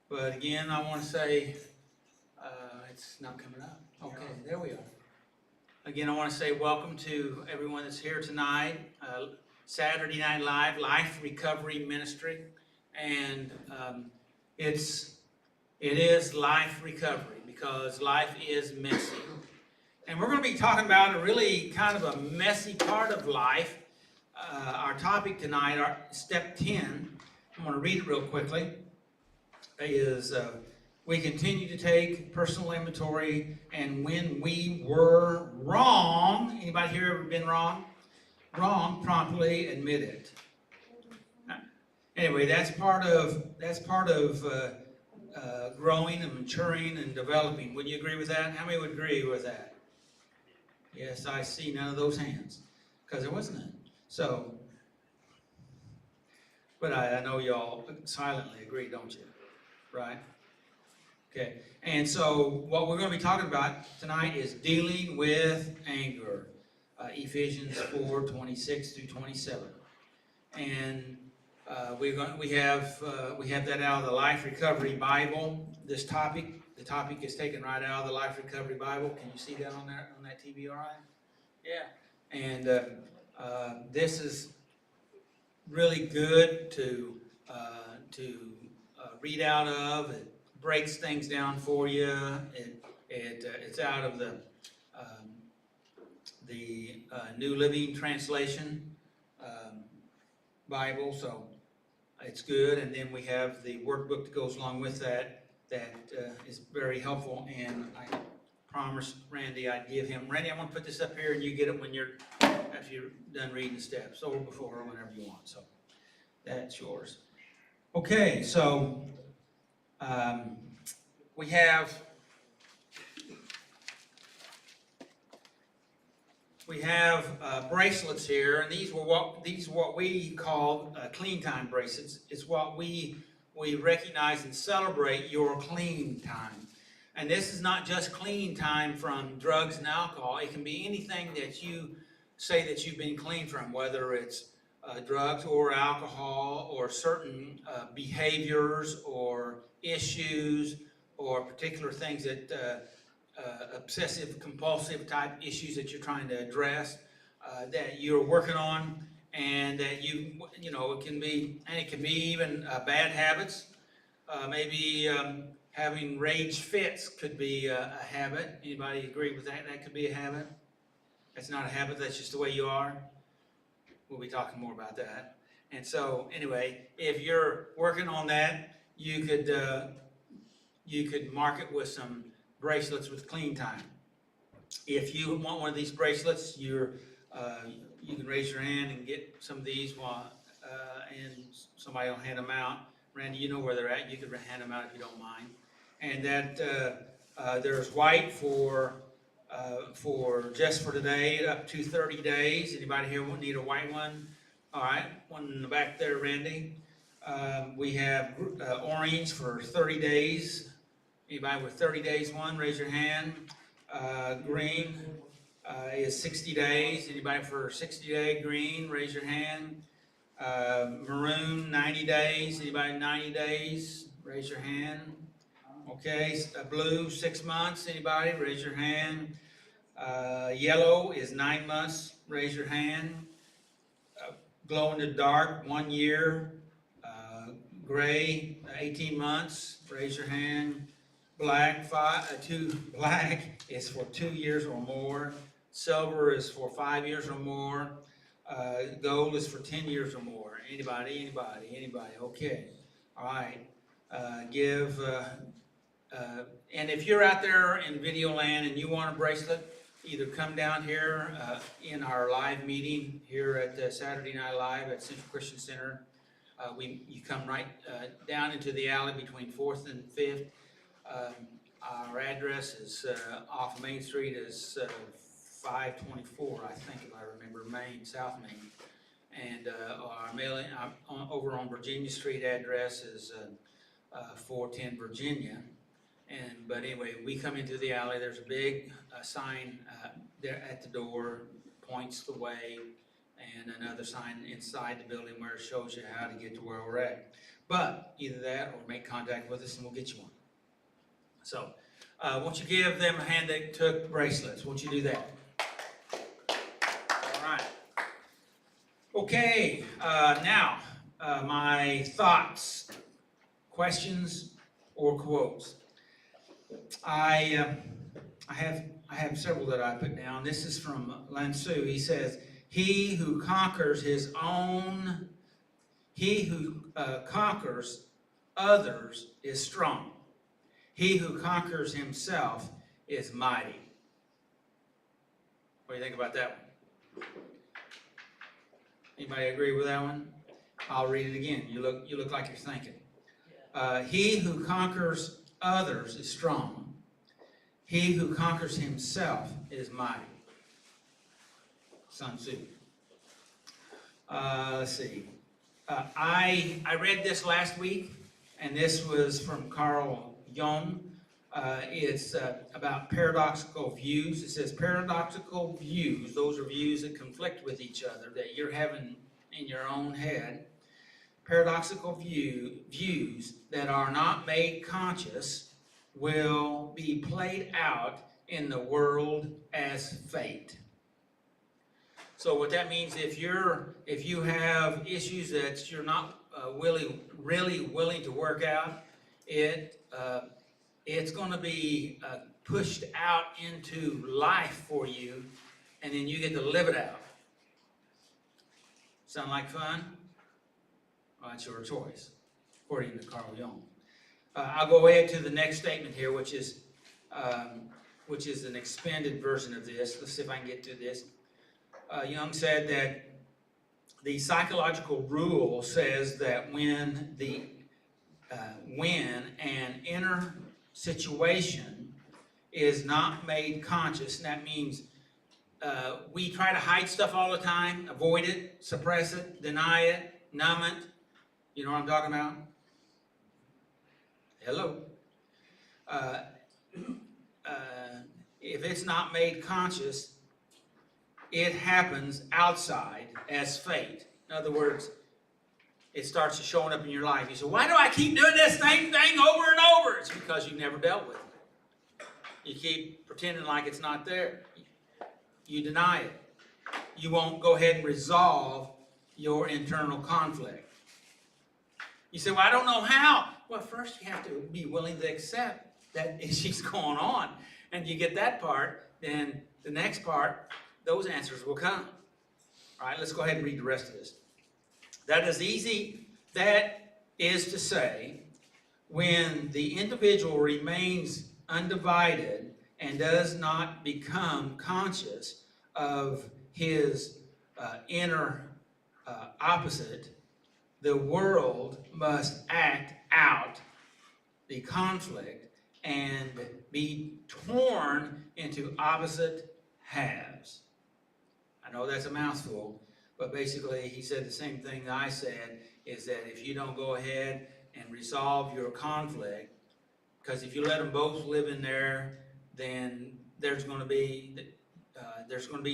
But again, I want to say, it's not coming up. Okay, there we are. Again, I want to say welcome to everyone that's here tonight. Saturday Night Live, Life Recovery Ministry. And it is life recovery because life is messy. And we're going to be talking about a really kind of a messy part of life. Our topic tonight, step 10, I'm going to read it real quickly, is we continue to take personal inventory, and when we were wrong, anybody here ever been wrong? Wrong, promptly admit it. Anyway, that's part of growing and maturing and developing. Would you agree with that? How many would agree with that? Yes, I see none of those hands, because there wasn't none. So, but I know y'all silently agree, don't you? Right? Okay. And so what we're going to be talking about tonight is dealing with anger. Ephesians 4:26 through 27. And we have that out of the Life Recovery Bible. The topic is taken right out of the Life Recovery Bible. Can you see that on that TV? All right. Yeah. And this is really good to read out of. It breaks things down for you. It's out of the New Living Translation Bible, so it's good. And then we have the workbook that goes along with that is very helpful. And I promised Randy I'd give him. Randy, I'm going to put this up here, and you get it after you're done reading the steps, or before, or whenever you want. So that's yours. Okay, so we have bracelets here, and these are what we call clean time bracelets. It's what we recognize and celebrate your clean time. And this is not just clean time from drugs and alcohol. It can be anything that you say that you've been clean from, whether it's drugs or alcohol or certain behaviors or issues or particular things that obsessive compulsive type issues that you're trying to address, that you're working on, and that it can be even bad habits. Maybe having rage fits could be a habit. Anybody agree with that? That could be a habit. That's not a habit, that's just the way you are. We'll be talking more about that. And so anyway, if you're working on that, you could mark it with some bracelets with clean time. If you want one of these bracelets, you can raise your hand and get some of these and somebody will hand them out. Randy, you know where they're at. You could hand them out if you don't mind. And that there's white for just for today, up to 30 days. Anybody here need a white one? All right, one in the back there, Randy. We have orange for 30 days. Anybody with 30 days one, raise your hand. Green is 60 days. Anybody for 60-day green, raise your hand. Maroon, 90 days. Anybody 90 days, raise your hand. Okay, blue, 6 months. Anybody, raise your hand. Yellow is 9 months, raise your hand. Glow in the dark, 1 year. Gray, 18 months, raise your hand. Black is for 2 years or more. Silver is for 5 years or more. Gold is for 10 years or more. Anybody? Okay. All right. And if you're out there in video land and you want a bracelet, either come down here in our live meeting here at Saturday Night Live at Central Christian Center. You come right down into the alley between 4th and 5th. Our address is off Main Street is 524, I think, if I remember, South Main. And our mailing over on Virginia Street address is 410 Virginia. But anyway, we come into the alley. There's a big sign there at the door, points the way, and another sign inside the building where it shows you how to get to where we're at. But either that or make contact with us and we'll get you one. So, won't you give them a hand that took bracelets? Won't you do that? All right. Okay, now, my thoughts, questions, or quotes. I have several that I put down. This is from Lan Tzu. He says, he who conquers others is strong. He who conquers himself is mighty. What do you think about that one? Anybody agree with that one? I'll read it again. You look like you're thinking. He who conquers others is strong. He who conquers himself is mighty. Sun Tzu. Let's see. I read this last week, and this was from Carl Jung. It's about paradoxical views. It says paradoxical views, those are views that conflict with each other, that you're having in your own head. Paradoxical views that are not made conscious will be played out in the world as fate. So what that means, if you have issues that you're not really willing to work out, it's going to be pushed out into life for you, and then you get to live it out. Sound like fun? Well, it's your choice, according to Carl Jung. I'll go ahead to the next statement here, which is an expanded version of this. Let's see if I can get to this. Jung said that the psychological rule says that when an inner situation is not made conscious, and that means we try to hide stuff all the time, avoid it, suppress it, deny it, numb it. You know what I'm talking about? Hello. If it's not made conscious, it happens outside as fate. In other words, it starts showing up in your life. You say, why do I keep doing this same thing over and over? It's because you've never dealt with it. You keep pretending like it's not there. You deny it. You won't go ahead and resolve your internal conflict. You say, well, I don't know how. Well, first you have to be willing to accept that issue's going on. And you get that part, then the next part, those answers will come. All right, let's go ahead and read the rest of this. That is to say, when the individual remains undivided and does not become conscious of his inner opposite, the world must act out the conflict and be torn into opposite halves. I know that's a mouthful, but basically he said the same thing that I said, is that if you don't go ahead and resolve your conflict, because if you let them both live in there, then there's going to be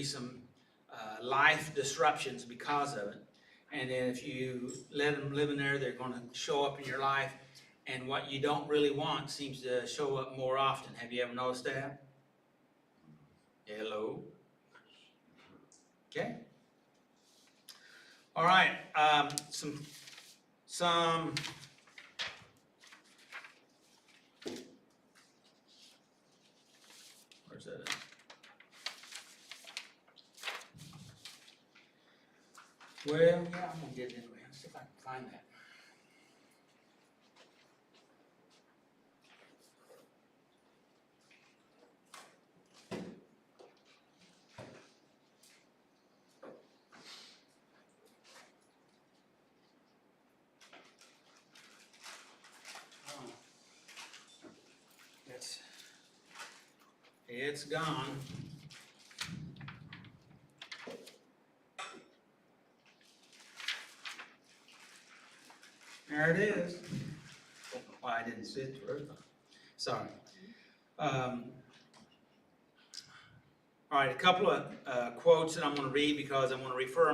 some life disruptions because of it. And then if you let them live in there, they're going to show up in your life, and what you don't really want seems to show up more often. Have you ever noticed that? Hello? Okay. All right. Some. Where's that at? Well, yeah, I'm gonna get it anyway. Let's see if I can find that. It's gone. There it is. Don't know why I didn't see it through. Sorry. All All right, a couple of quotes that I'm going to read because I'm going to refer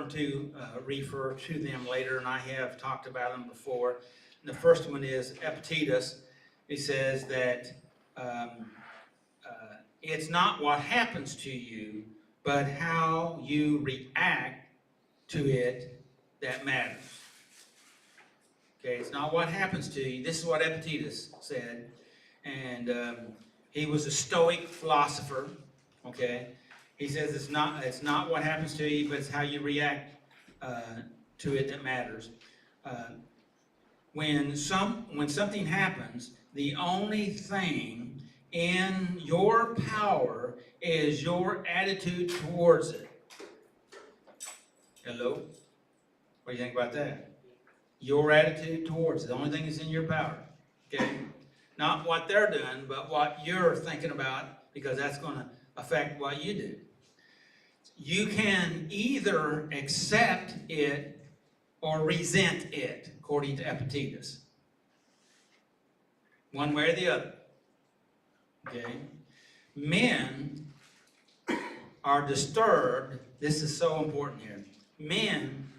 to them later, and I have talked about them before. And the first one is Epictetus. He says that it's not what happens to you, but how you react to it that matters. Okay, it's not what happens to you. This is what Epictetus said, and he was a Stoic philosopher. Okay, he says it's not what happens to you, but it's how you react to it that matters. Uh, when something happens, the only thing in your power is your attitude towards it. Hello? What do you think about that? Your attitude towards it. The only thing that's in your power. Okay? Not what they're doing, but what you're thinking about, because that's going to affect what you do. You can either accept it or resent it, according to Epictetus. One way or the other. Okay? Men are disturbed. This is so important here. Men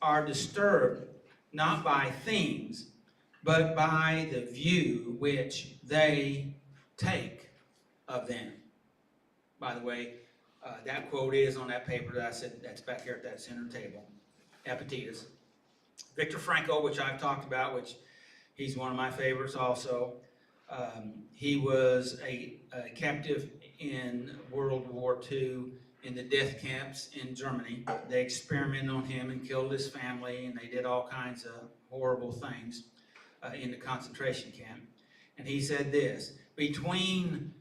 are disturbed not by things, but by the view which they take of them. By the way, that quote is on that paper that I said that's back here at that center table. Epictetus. Viktor Frankl, which I've talked about, which he's one of my favorites also. He was a captive in World War II in the death camps in Germany. They experimented on him and killed his family, and they did all kinds of horrible things in the concentration camp. And he said this: between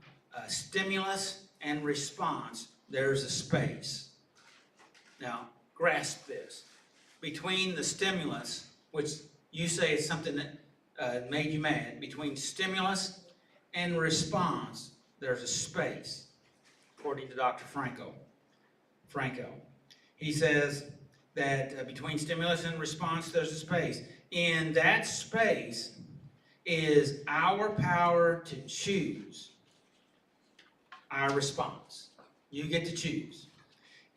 stimulus and response, there's a space. Now, grasp this. Between the stimulus, which you say is something that made you mad, between stimulus and response, there's a space, according to Dr. Franco. He says that between stimulus and response, there's a space. In that space is our power to choose our response. You get to choose.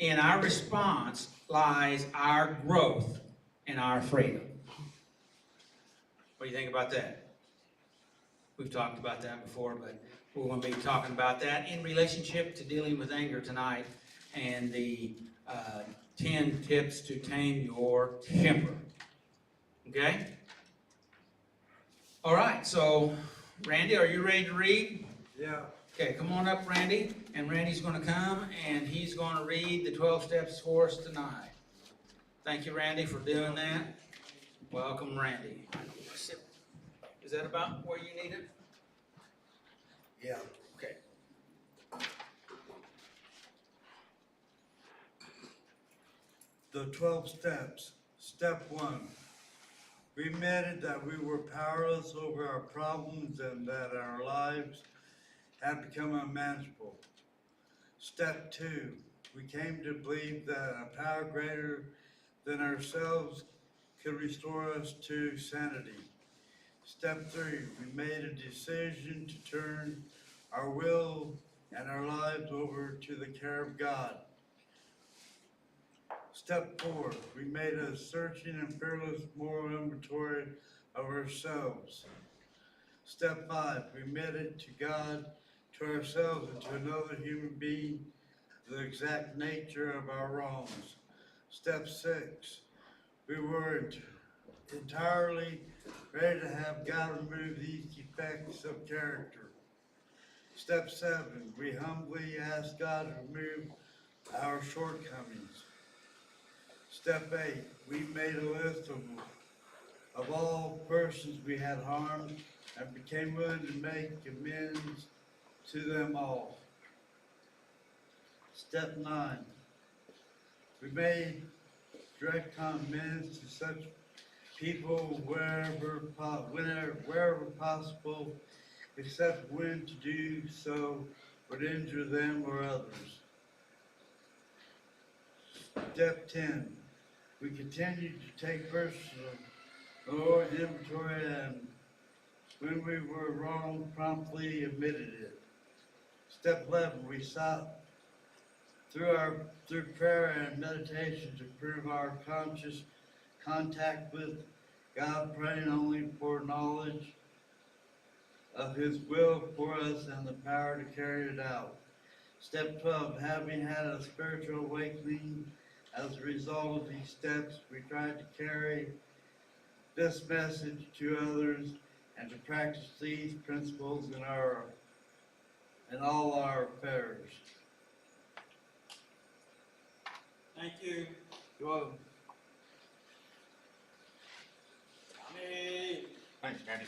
In our response lies our growth and our freedom. What do you think about that? We've talked about that before, but we're going to be talking about that in relationship to dealing with anger tonight and the 10 tips to tame your temper. Okay? All right, so Randy, are you ready to read? Yeah. Okay, come on up, Randy. And Randy's going to come and he's going to read the 12 steps for us tonight. Thank you, Randy, for doing that. Welcome, Randy. Is that about where you need it? Yeah. Okay. The 12 steps. Step 1. We admitted that we were powerless over our problems and that our lives had become unmanageable. Step 2. We came to believe that a power greater than ourselves could restore us to sanity. Step 3. We made a decision to turn our will and our lives over to the care of God. Step 4, we made a searching and fearless moral inventory of ourselves. Step 5, we admitted to God, to ourselves, and to another human being the exact nature of our wrongs. Step 6, we were entirely ready to have God remove these defects of character. Step 7, we humbly asked God to remove our shortcomings. Step 8, we made a list of all persons we had harmed and became willing to make amends to them all. Step 9, we made direct amends to such people wherever possible, except when to do so would injure them or others. Step 10, we continued to take personal inventory, and when we were wrong, promptly admitted it. Step 11, we sought through prayer and meditation to prove our conscious contact with God, praying only for knowledge of His will for us and the power to carry it out. Step 12, having had a spiritual awakening as a result of these steps, we tried to carry this message to others and to practice these principles in all our affairs. Thank you. You're welcome. Tommy. Thanks, Randy.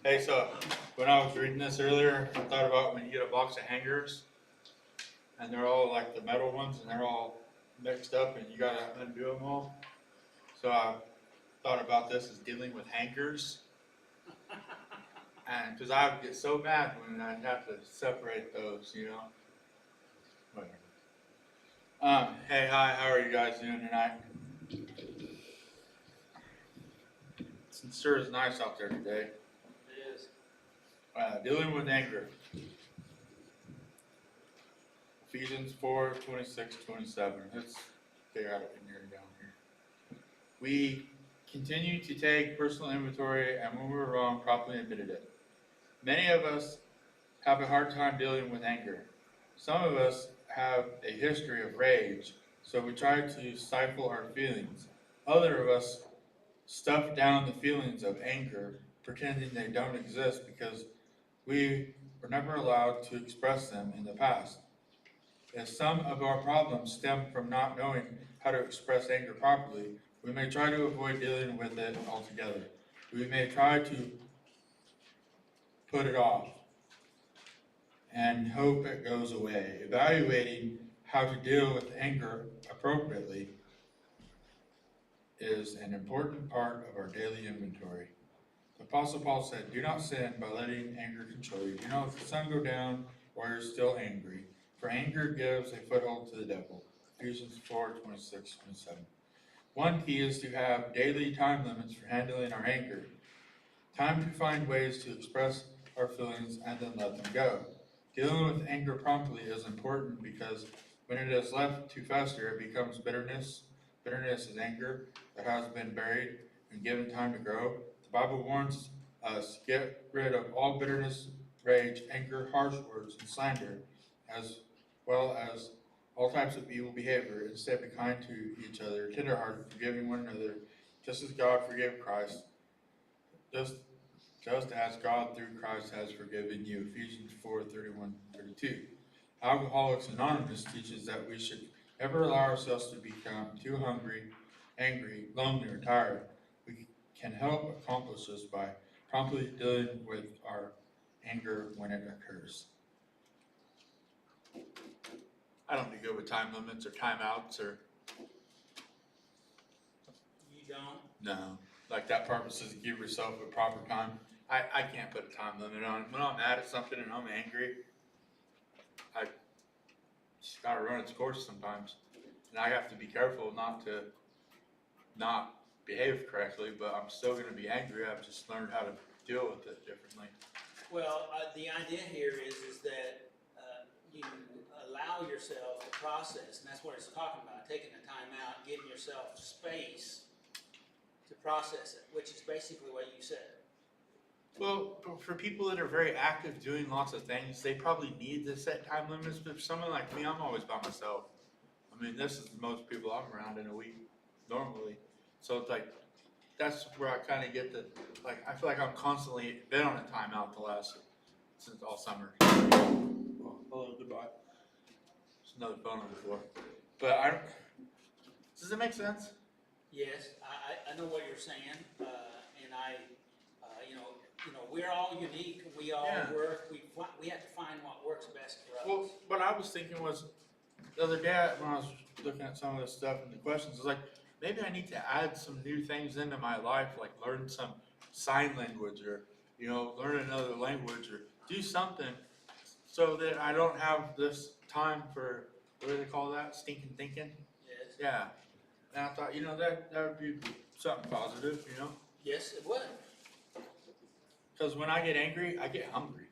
Hey, so when I was reading this earlier, I thought about when you get a box of hangers and they're all like the metal ones and they're all mixed up and you gotta undo them all. So I thought about this as dealing with hangers. And because I would get so mad when I'd have to separate those, you know. Whatever. Hey, hi, how are you guys doing tonight? It sure is nice out there today. It is. Dealing with anger. Ephesians 4, 26, 27. Let's figure out it in here down here. We continue to take personal inventory and when we were wrong, properly admitted it. Many of us have a hard time dealing with anger. Some of us have a history of rage, so we try to stifle our feelings. Other of us stuff down the feelings of anger, pretending they don't exist because we were never allowed to express them in the past. If some of our problems stem from not knowing how to express anger properly, we may try to avoid dealing with it altogether. We may try to put it off and hope it goes away. Evaluating how to deal with anger appropriately is an important part of our daily inventory. The Apostle Paul said, "Do not sin by letting anger control you. Do not let the sun go down while you're still angry, for anger gives a foothold to the devil." Ephesians 4, 26, 27. One key is to have daily time limits for handling our anger. Time to find ways to express our feelings and then let them go. Dealing with anger promptly is important because when it is left to fester, it becomes bitterness. Bitterness is anger that has been buried and given time to grow. The Bible warns us, get rid of all bitterness, rage, anger, harsh words, and slander, as well as all types of evil behavior. Instead, be kind to each other, tenderhearted, forgiving one another, just as God forgave Christ, just as God through Christ has forgiven you. Ephesians 4, 31, 32. Alcoholics Anonymous teaches that we should never allow ourselves to become too hungry, angry, lonely, or tired. We can help accomplish this by promptly dealing with our anger when it occurs. I don't need to go with time limits or timeouts or You don't? no. Like that part says give yourself a proper time. I can't put a time limit on it. When I'm mad at something and I'm angry, I just gotta run its course sometimes. And I have to be careful not to not behave correctly, but I'm still gonna be angry. I've just learned how to deal with it differently. Well, the idea here is that you allow yourself to process, and that's what it's talking about, taking the time out, giving yourself space to process it, which is basically what you said. Well, for people that are very active doing lots of things, they probably need to set time limits, but for someone like me, I'm always by myself. I mean, this is the most people I'm around in a week, normally. So it's like, that's where I kind of get the, like, I feel like I'm constantly been on a timeout since all summer. Oh, hello, goodbye. There's another phone on the floor. But does it make sense? Yes, I know what you're saying, and you know, we're all unique, we all work, we have to find what works best for us. Well, what I was thinking was, the other day when I was looking at some of this stuff and the questions, I was like, maybe I need to add some new things into my life, like learn some sign language or, you know, learn another language or do something so that I don't have this time for, what do they call that, stinking thinking? Yes. Yeah. And I thought, you know, that would be something positive, you know? Yes, it would. Because when I get angry, I get hungry.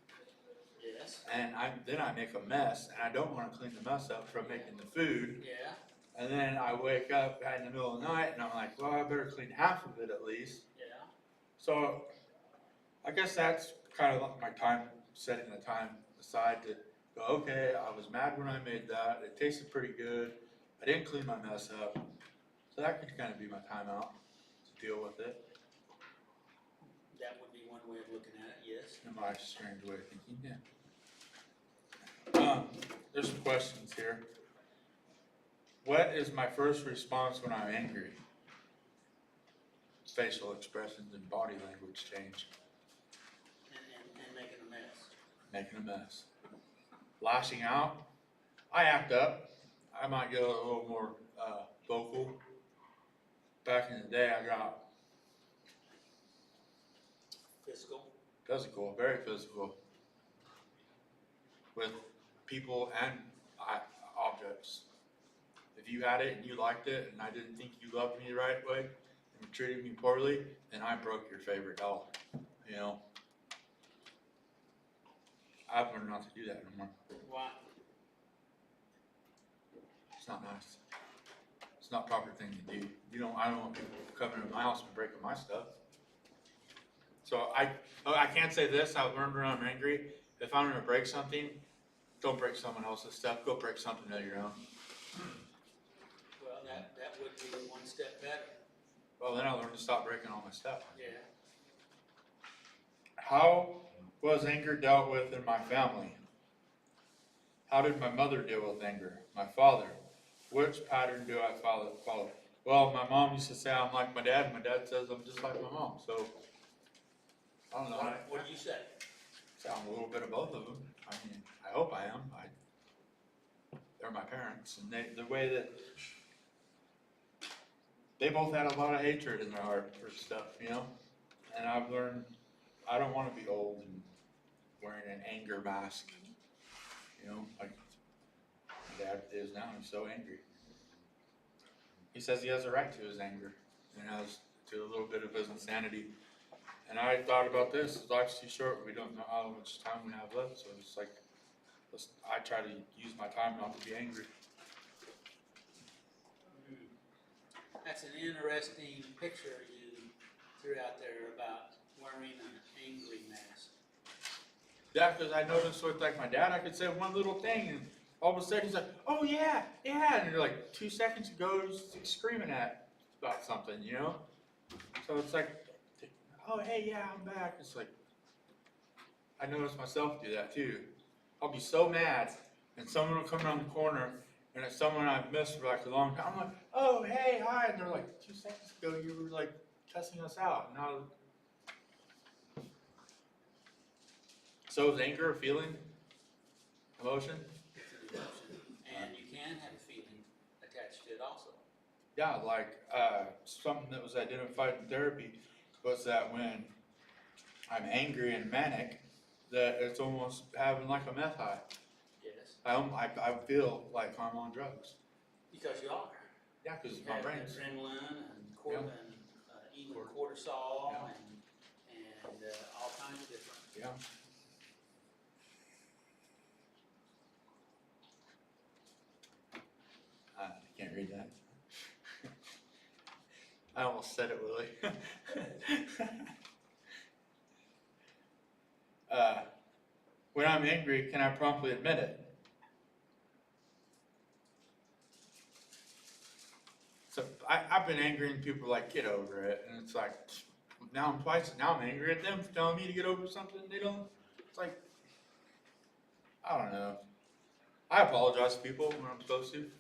Yes. Yes. and then I make a mess, and I don't want to clean the mess up from making the food. Yeah. And then I wake up in the middle of the night, and I'm like, well, I better clean half of it at least. Yeah. So I guess that's kind of like my time, setting the time aside to go, okay, I was mad when I made that. It tasted pretty good. I didn't clean my mess up. So that could kind of be my time out to deal with it. That would be one way of looking at it, yes. In my strange way of thinking, yeah. There's some questions here. What is my first response when I'm angry? Facial expressions and body language change. And making a mess. Making a mess. Lashing out. I act up. I might get a little more vocal. Back in the day, I got physical, very physical, with people and objects. If you had it and you liked it, and I didn't think you loved me the right way, and you treated me poorly, then I broke your favorite doll. You know, I've learned not to do that no more. Why? It's not nice. It's not a proper thing to do. I don't want people coming in my house and breaking my stuff. So I can't say this. I've learned when I'm angry. If I'm gonna break something, don't break someone else's stuff. Go break something of your own. Well, that would be one step better. Well, then I learned to stop breaking all my stuff. Yeah. How was anger dealt with in my family? How did my mother deal with anger? My father. Which pattern do I follow? Well, my mom used to say I'm like my dad. My dad says I'm just like my mom. So, I don't know. What do you say? I'm a little bit of both of them. I mean, I hope I am. They're my parents, and the way that they both had a lot of hatred in their heart for stuff, And I've learned I don't want to be old and wearing an anger mask, like my dad is now. He's so angry. He says he has a right to his anger and has to a little bit of his insanity. And I thought about this. Life's too short. We don't know how much time we have left. So it's like, I try to use my time not to be angry. That's an interesting picture you threw out there about wearing an angry mask. Yeah, because I noticed with like my dad, I could say one little thing, and all of a sudden he's like, "Oh yeah, yeah," and you're like 2 seconds ago he's screaming about something, So it's like, "Oh hey, yeah, I'm back." It's like I notice myself do that too. I'll be so mad, and someone will come around the corner, and it's someone I've missed for like a long time. I'm like, "Oh hey, hi," and they're like, 2 seconds ago you were like cussing us out. Now, so is anger a feeling, emotion? It's an emotion. And you can have a feeling attached to it also. Yeah, like something that was identified in therapy was that when I'm angry and manic, that it's almost having like a meth high. Yes. I feel like I'm on drugs. Because you are. Yeah, because You my have brain's. adrenaline and even Cort- cortisol Yeah. and all kinds of different. Yeah. I can't read that. I almost said it, Willie. When I'm angry, can I promptly admit it? So I've been angry and people are like, get over it. And it's like, now I'm angry at them for telling me to get over something they don't. It's like, I don't know. I apologize to people when I'm supposed to.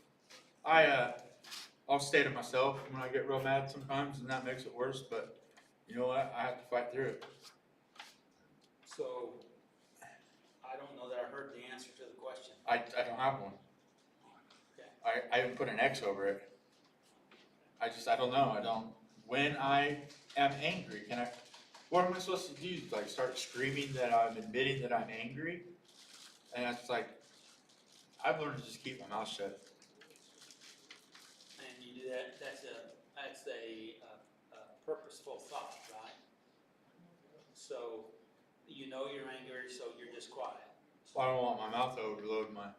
I'll stay to myself when I get real mad sometimes, and that makes it worse, but you know what? I have to fight through it. So, I don't know that I heard the answer to the question. I don't have one. Okay. I even put an X over it. I don't know. When I am angry, what am I supposed to do? Like start screaming that I'm admitting that I'm angry? And it's like, I've learned to just keep my mouth shut. And you do that, that's a purposeful thought, right? So, you know you're angry, so you're just quiet. Well, I don't want my mouth to overload my, And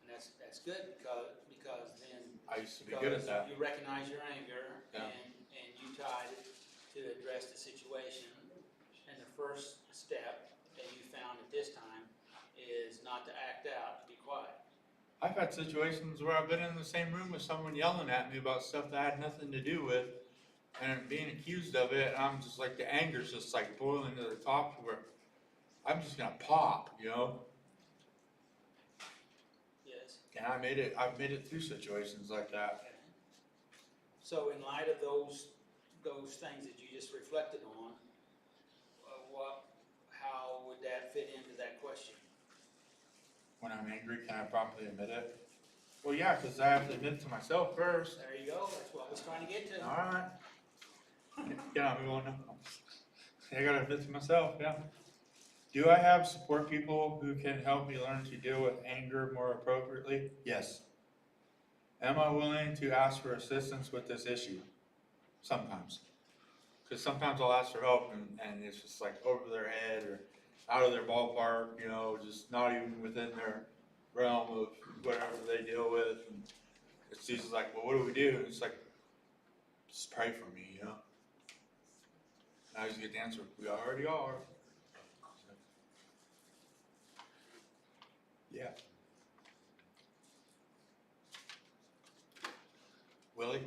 that's good because then. I used to be good at that. You recognize your anger Yeah. and you tried to address the situation. And the first step that you found at this time is not to act out, to be quiet. I've had situations where I've been in the same room with someone yelling at me about stuff that I had nothing to do with, and being accused of it, and I'm just like, the anger's just like boiling to the top to where I'm just gonna pop, you know? Yes. And I've made it through situations like that. Okay. So in light of those things that you just reflected on, how would that fit into that question? When I'm angry, can I properly admit it? Well, yeah, because I have to admit it to myself first. There you go, that's what I was trying to get to. Alright. Yeah, I'm going now. I gotta admit to myself, yeah. Do I have support people who can help me learn to deal with anger more appropriately? Yes. Am I willing to ask for assistance with this issue? Sometimes. Because sometimes I'll ask for help and it's just like over their head or out of their ballpark, you know, just not even within their realm of whatever they deal with. And it's just like, well, what do we do? And it's like, just pray for me, you know? And I just get the answer, we already are. Yeah. Willie?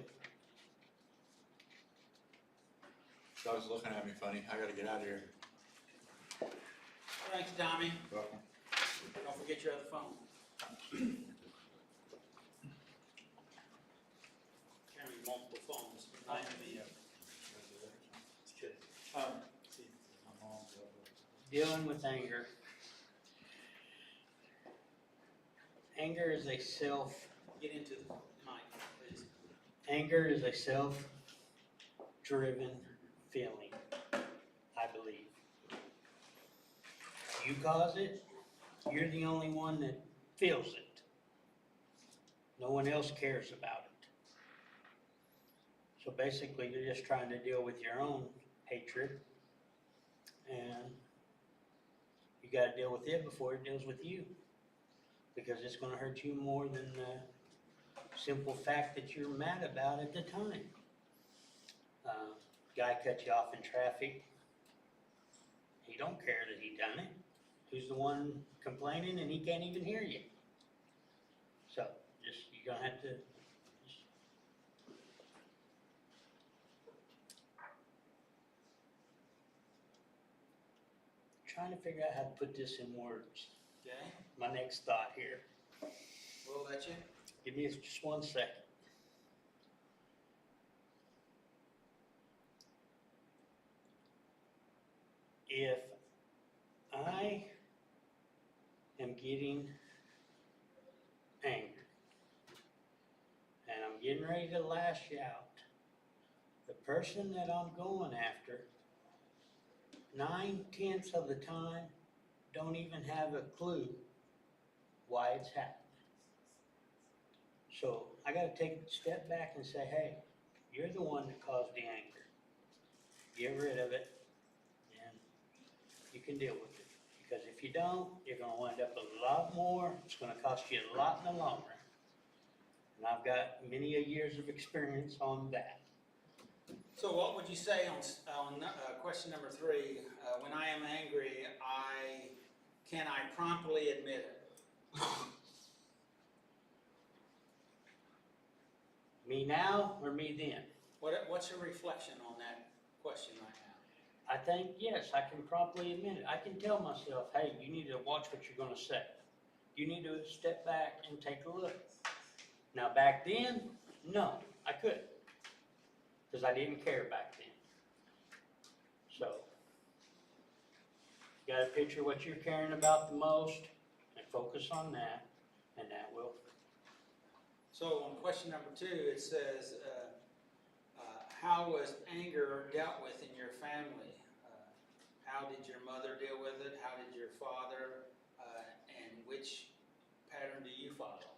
So I was looking at me funny. I gotta get out of here. Thanks, Tommy. You're welcome. Don't forget your other phone. Carrying multiple phones. Dealing with anger. Anger is a Get into the mic, please. anger is a self-driven feeling, I believe. You cause it, you're the only one that feels it. No one else cares about it. So basically, you're just trying to deal with your own hatred, and you gotta deal with it before it deals with you. Because it's gonna hurt you more than the simple fact that you're mad about at the time. Guy cut you off in traffic. He don't care that he done it. Who's the one complaining and he can't even hear you? So, you're gonna have to trying to figure out how to put this in words. Okay, My next thought here. we'll let you. Give me just 1 second. If I am getting angry and I'm getting ready to lash out, the person that I'm going after, 9/10 of the time, don't even have a clue why it's happening. So I gotta take a step back and say, hey, you're the one that caused the anger. Get rid of it, and you can deal with it. Because if you don't, you're gonna wind up a lot more. It's gonna cost you a lot in the long run. And I've got many a years of experience on that. So what would you say on question number 3? When I am angry, can I promptly admit it? Me now or me then? What's your reflection on that question right now? I think, yes, I can promptly admit it. I can tell myself, hey, you need to watch what you're gonna say. You need to step back and take a look. Now, back then, no, I couldn't. Because I didn't care back then. So, you gotta picture what you're caring about the most and focus on that, and that will. So on question number 2, it says, how was anger dealt with in your family? How did your mother deal with it? How did your father? And which pattern do you follow?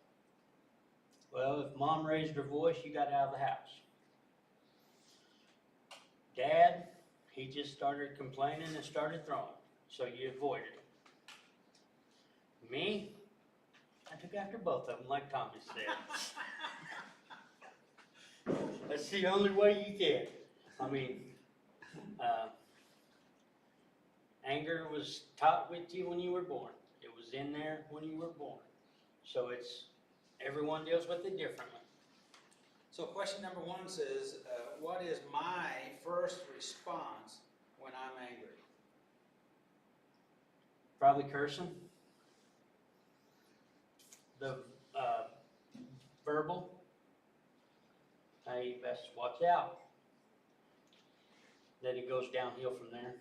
Well, if mom raised her voice, you got out of the house. Dad, he just started complaining and started throwing, so you avoided him. after both of them, like Tommy said. That's the only way you can. I mean, anger was taught with you when you were born. It was in there when you were born. So everyone deals with it differently. So question number 1 says, what is my first response when I'm angry? Probably cursing. The verbal. Now you best watch out. Then it goes downhill from there.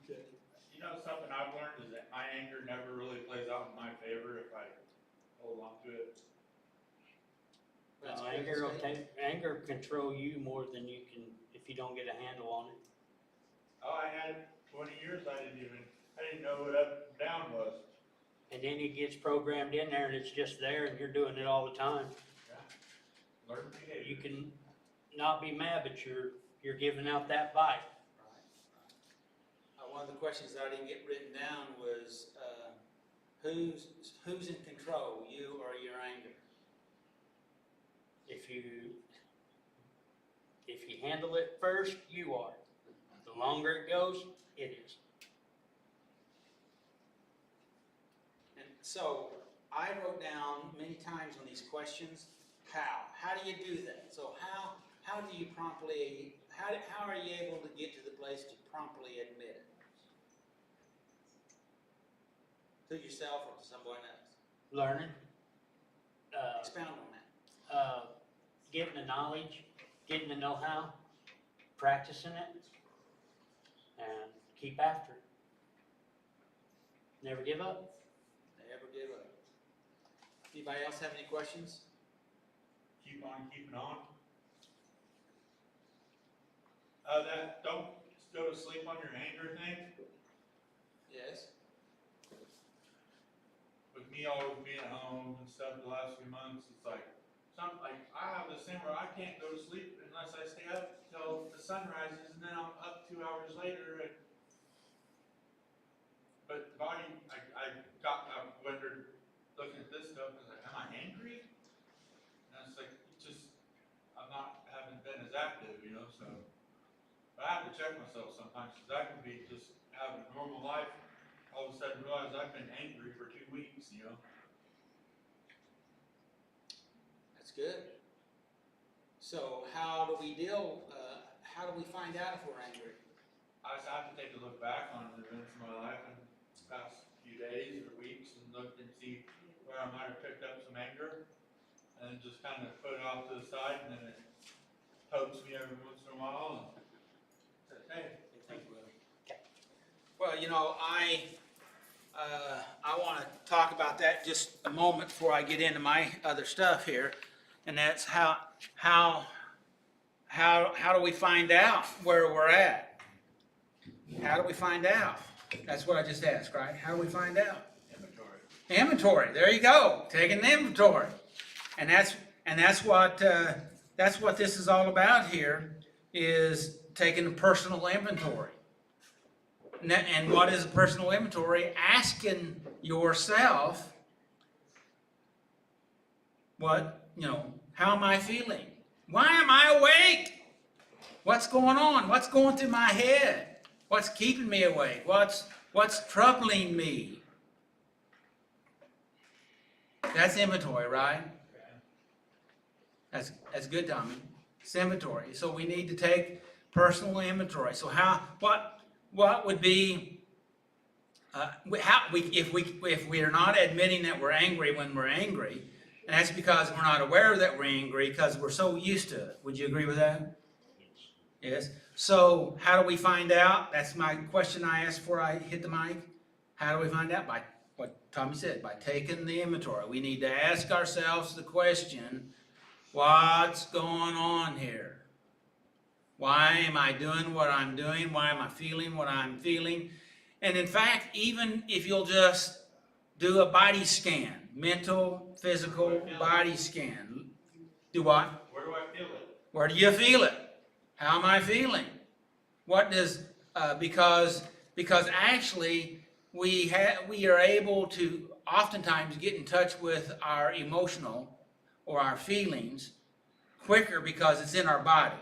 Okay. You know, something I've learned is that my anger never really plays out in my favor if I hold on to it. That's No, good. anger control you more than you can if you don't get a handle on it. Oh, I had 20 years, I didn't know what up and down was. And then it gets programmed in there and it's just there and you're doing it all the time. Learned behavior. You can not be mad, but you're giving out that bite. One of the questions that I didn't get written down was, who's in control, you or your anger? If you handle it first, you are. The longer it goes, it is. And so I wrote down many times on these questions, how do you do that? So how do you promptly, how are you able to get to the place to promptly admit it? To yourself or to someone else? Learning. Expound on that. Getting the knowledge, getting the know-how, practicing it, and keep after it. Never give up. Never give up. Anybody else have any questions? Keep on keeping on. That don't go to sleep on your anger thing. Yes. With me always being at home and stuff the last few months, it's like I have this thing where I can't go to sleep unless I stay up till the sun rises, and then I'm up 2 hours later. But the body, I wondered, looking at this stuff, I was like, am I angry? And it's like, haven't been as active, so. But I have to check myself sometimes, because I can be just having a normal life, all of a sudden realize I've been angry for 2 weeks, That's good. So how do we find out if we're angry? I just have to take a look back on the events of my life in the past few days or weeks and look and see where I might have picked up some anger, and then just kind of put it off to the side, and then it pokes me every once in a while and says, hey, Thank you, brother. Well, I want to talk about that just a moment before I get into my other stuff here, and that's how do we find out where we're at? How do we find out? That's what I just asked, right? How do we find out? Inventory. There you go. Taking the inventory, and that's what this is all about here, is taking a personal inventory. And what is a personal inventory? Asking yourself, how am I feeling? Why am I awake? What's going on? What's going through my head? What's keeping me awake? What's troubling me? That's inventory, right? That's good, Tommy. It's inventory. So we need to take personal inventory. So what would be if we are not admitting that we're angry when we're angry, and that's because we're not aware that we're angry because we're so used to it. Would you agree with that? Yes. So how do we find out? That's my question I asked before I hit the mic. How do we find out? By what Tommy said, by taking the inventory. We need to ask ourselves the question, what's going on here? Why am I doing what I'm doing? Why am I feeling what I'm feeling? And in fact, even if you'll just do a body scan, mental, physical body scan. Do what? where do I feel it? Where do you feel it? How am I feeling? What does, because actually, we are able to oftentimes get in touch with our emotional or our feelings quicker because it's in our body,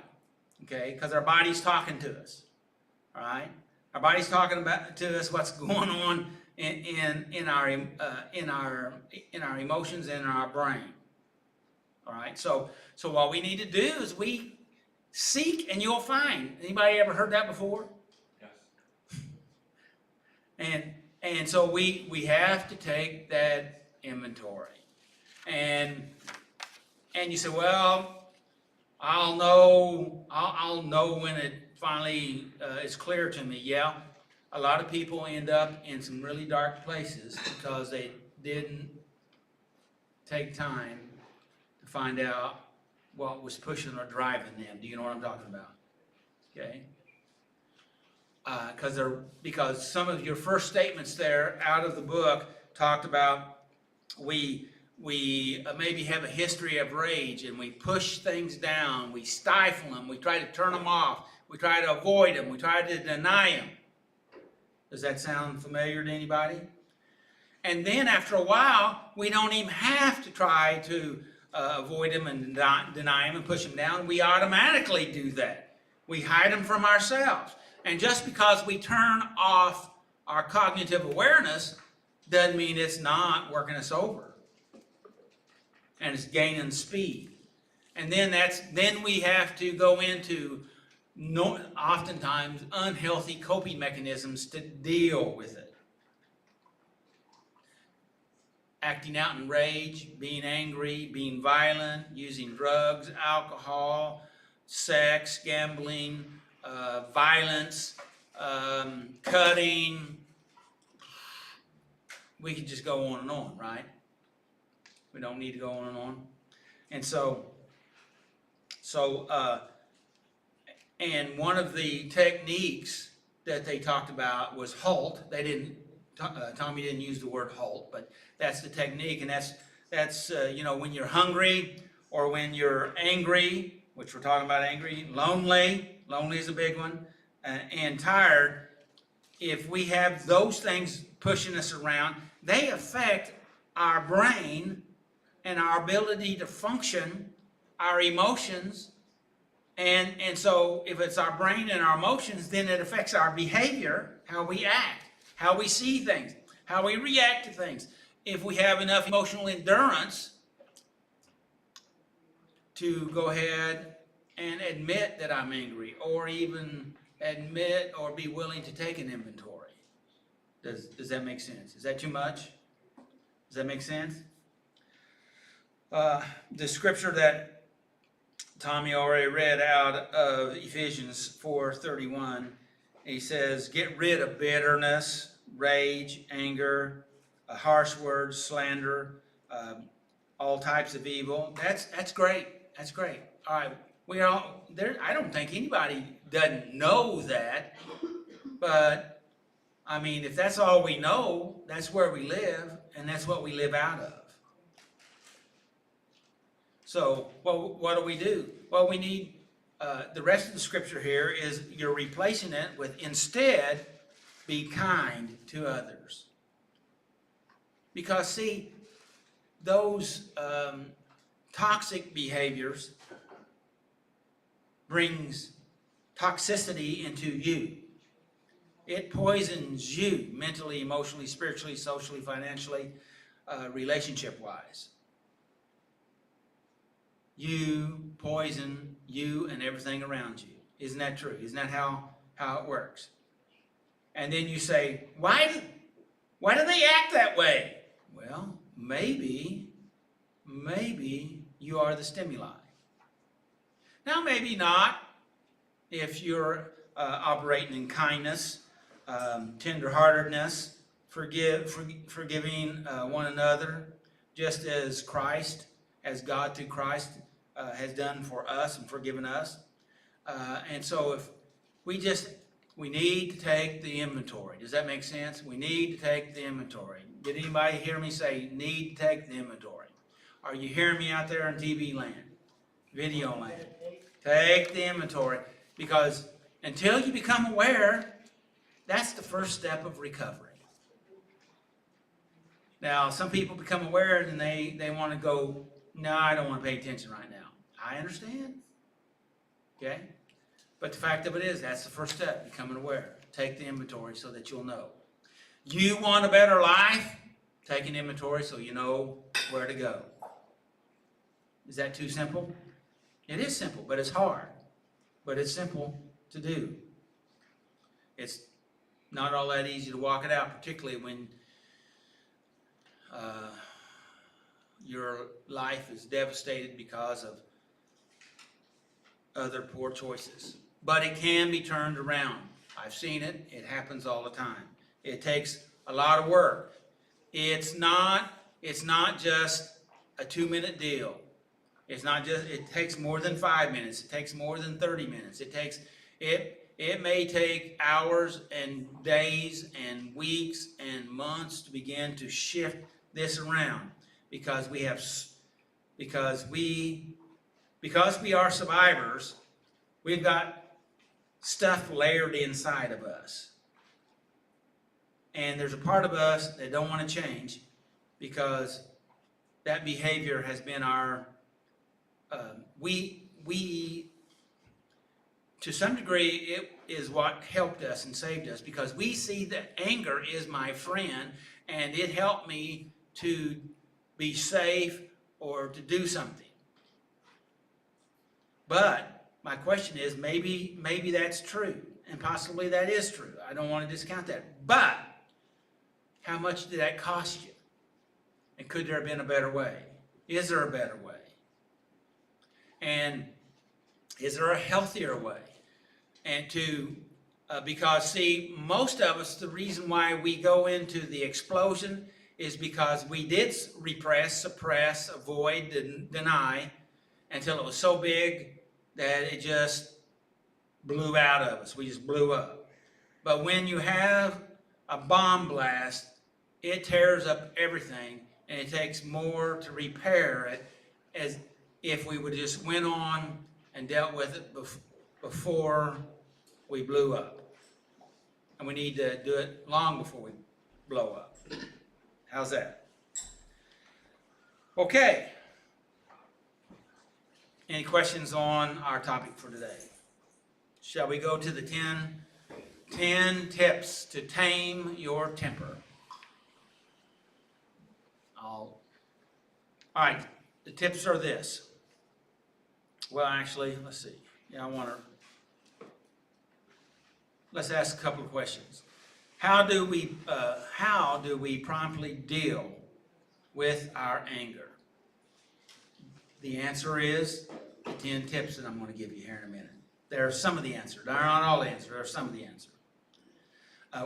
okay? Because our body's talking to us, all right? Our body's talking to us what's going on in our emotions and in our brain, all right? So what we need to do is we seek and you'll find. Anybody ever heard that before? Yes. And so we have to take that inventory. And you say, well, I'll know when it finally is clear to me. Yeah, a lot of people end up in some really dark places because they didn't take time to find out what was pushing or driving them. Do you know what I'm talking about? Okay. Because some of your first statements there out of the book talked about we maybe have a history of rage and we push things down, we stifle them, we try to turn them off, we try to avoid them, we try to deny them. Does that sound familiar to anybody? And then after a while, we don't even have to try to avoid them and deny them and push them down. We automatically do that. We hide them from ourselves. And just because we turn off our cognitive awareness doesn't mean it's not working us over. And it's gaining speed. And then we have to go into oftentimes unhealthy coping mechanisms to deal with it. Acting out in rage, being angry, being violent, using drugs, alcohol, sex, gambling, violence, cutting. We could just go on and on, right? We don't need to go on and on. And and one of the techniques that they talked about was HALT. They didn't, Tommy didn't use the word HALT, but that's the technique, and that's when you're hungry or when you're angry, which we're talking about angry, lonely is a big one, and tired. If we have those things pushing us around, they affect our brain and our ability to function, our emotions, and so if it's our brain and our emotions, then it affects our behavior, how we act, how we see things, how we react to things. If we have enough emotional endurance to go ahead and admit that I'm angry, or even admit or be willing to take an inventory. Does that make sense? Is that too much? Does that make sense? The scripture that Tommy already read out of Ephesians 4:31, he says, get rid of bitterness, rage, anger, harsh words, slander, all types of evil. That's great. That's great. All right. We all there. I don't think anybody doesn't know that, but I mean, if that's all we know, that's where we live, and that's what we live out of. So, what do? Well, we need the rest of the scripture here is you're replacing it with instead be kind to others. Because see, those toxic behaviors brings toxicity into you. It poisons you mentally, emotionally, spiritually, socially, financially, relationship-wise. You poison you and everything around you. Isn't that true? Isn't that how it works? And then you say, why do they act that way? Well, maybe you are the stimuli. Now, maybe not if you're operating in kindness, tenderheartedness, forgiving one another, just as God through Christ has done for us and forgiven us. And so if we need to take the inventory. Does that make sense? We need to take the inventory. Did anybody hear me say need to take the inventory? Are you hearing me out there in TV land, video land? Take the inventory, because until you become aware, that's the first step of recovery. Now, some people become aware and they want to go, no, I don't want to pay attention right now. I understand. Okay? But the fact of it is, that's the first step, becoming aware. Take the inventory so that you'll know. You want a better life? Take an inventory so you know where to go. Is that too simple? It is simple, but it's hard. But it's simple to do. It's not all that easy to walk it out, particularly when your life is devastated because of other poor choices. But it can be turned around. I've seen it. It happens all the time. It takes a lot of work. It's not just a 2-minute deal. It takes more than 5 minutes. It takes more than 30 minutes. It may take hours and days and weeks and months to begin to shift this around, because we are survivors. We've got stuff layered inside of us. And there's a part of us that don't want to change, because that behavior has been our, to some degree, it is what helped us and saved us, because we see that anger is my friend, and it helped me to be safe or to do something. But my question is, maybe that's true, and possibly that is true. I don't want to discount that. But how much did that cost you? And could there have been a better way? Is there a better way? And is there a healthier way? And because see, most of us, the reason why we go into the explosion is because we did repress, suppress, avoid, deny, until it was so big that it just blew out of us. We just blew up. But when you have a bomb blast, it tears up everything, and it takes more to repair it, as if we would just went on and dealt with it before we blew up. And we need to do it long before we blow up. How's that? Okay. Any questions on our topic for today? Shall we go to the 10 tips to tame your temper? All right, the tips are this. Well, actually, let's see. Let's ask a couple of questions. How do we promptly deal with our anger? The answer is the 10 tips that I'm going to give you here in a minute. There are some of the answer. There are not all the answer. There are some of the answer.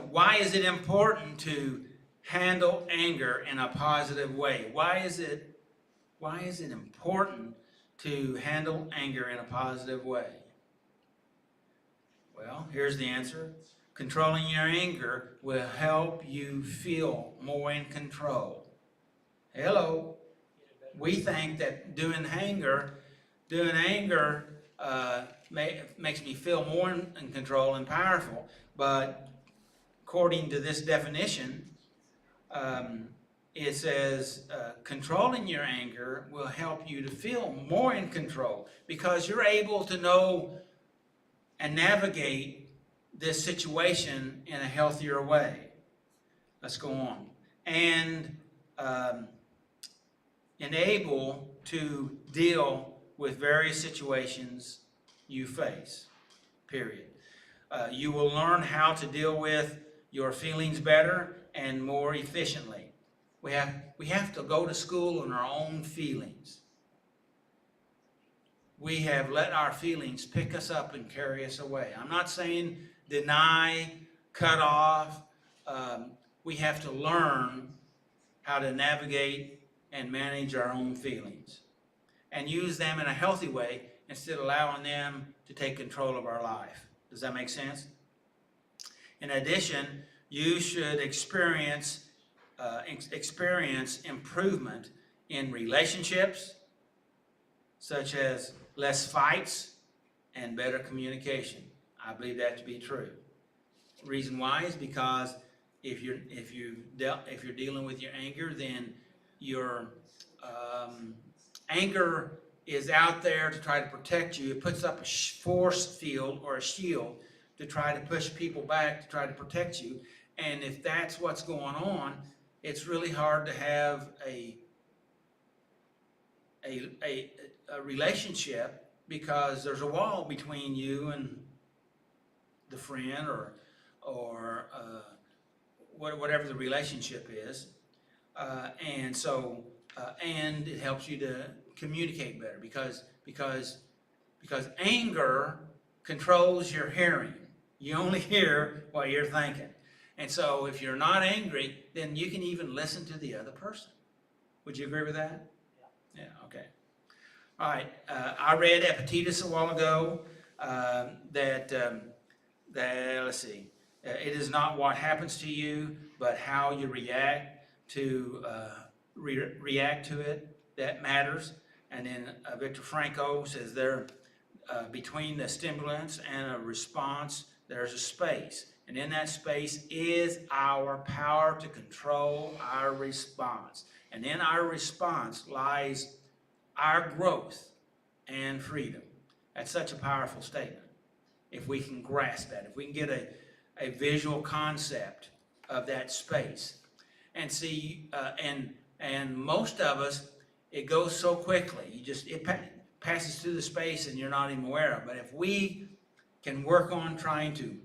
Why is it important to handle anger in a positive way? Why is it important to handle anger in a positive way? Well, here's the answer. Controlling your anger will help you feel more in control. Hello. We think that doing anger makes me feel more in control and powerful. But according to this definition, it says controlling your anger will help you to feel more in control, because you're able to know and navigate this situation in a healthier way. Let's go on. And enable to deal with various situations you face, period. You will learn how to deal with your feelings better and more efficiently. We have to go to school on our own feelings. We have let our feelings pick us up and carry us away. I'm not saying deny, cut off. We have to learn how to navigate and manage our own feelings and use them in a healthy way instead of allowing them to take control of our life. Does that make sense? In addition, you should experience improvement in relationships, such as less fights and better communication. I believe that to be true. The reason why is because if you're dealing with your anger, then your anger is out there to try to protect you. It puts up a force field or a shield to try to push people back, to try to protect you. And if that's what's going on, it's really hard to have a relationship, because there's a wall between you and the friend or whatever the relationship is. And so, and it helps you to communicate better, because anger controls your hearing. You only hear what you're thinking. And so if you're not angry, then you can even listen to the other person. Would you agree with that? Yeah, okay. All right, I read Epictetus a while ago, that let's see, it is not what happens to you, but how you react to it that matters. And then Viktor Frankl says between the stimulants and a response, there's a space. And in that space is our power to control our response. And in our response lies our growth and freedom. That's such a powerful statement. If we can grasp that, if we can get a visual concept of that space. And see, and most of us, it goes so quickly. It passes through the space and you're not even aware of it. But if we can work on trying to